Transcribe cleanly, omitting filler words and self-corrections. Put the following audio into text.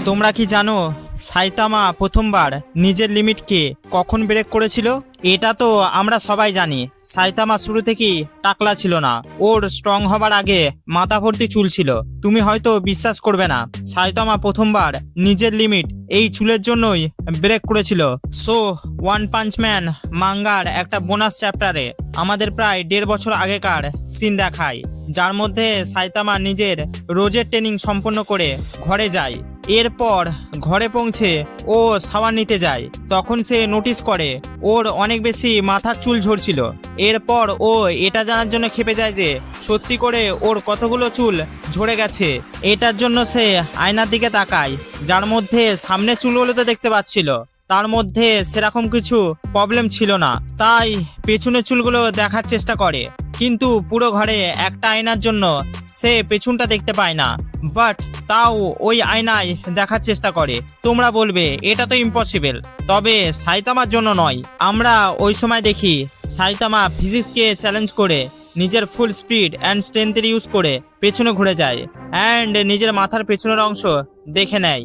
তোমরা কি জানো সাইতামা প্রথমবার নিজের লিমিটকে কখন ব্রেক করেছিল? এটা তো আমরা সবাই জানি। সাইতামা শুরু থেকেই টাকলা ছিল না, ওর স্ট্রং হবার আগে মাথা ভর্তি চুল ছিল। তুমি হয়তো বিশ্বাস করবে না, সাইতামা প্রথমবার নিজের লিমিট এই চুলের জন্যই ব্রেক করেছিল। So one punch man Munger একটা বোনাস চ্যাপ্টারে আমাদের প্রায় 1.5 বছর আগেকার সিন দেখায়, যার মধ্যে সাইতামা নিজের রোজের ট্রেনিং সম্পন্ন করে ঘরে যায়। এরপর ঘরে পৌঁছে ও শাওয়ার নিতে যায়। তখন সে নোটিস করে ওর অনেক বেশি মাথার চুল ঝরছিল। এরপর ও এটা জানার জন্য ক্ষেপে যায় যে সত্যি করে ওর কতগুলো চুল ঝরে গেছে। এটার জন্য সে আয়নার দিকে তাকায়, যার মধ্যে সামনের চুলগুলো তো দেখতে পাচ্ছিল, তার মধ্যে সেরকম কিছু প্রবলেম ছিল না। তাই পেছনের চুলগুলো দেখার চেষ্টা করে, কিন্তু পুরো ঘরে একটা আয়নার জন্য সে পেছনটা দেখতে পায় না। বাট তাও ওই আয়নায় দেখার চেষ্টা করে। তোমরা বলবে এটা তো ইম্পসিবল, তবে সাইতামার জন্য নয়। আমরা ওই সময় দেখি সাইতামা ফিজিক্সকে চ্যালেঞ্জ করে নিজের ফুল স্পিড অ্যান্ড স্ট্রেংথের ইউজ করে পেছনে ঘুরে যায় অ্যান্ড নিজের মাথার পেছনের অংশ দেখে নেয়।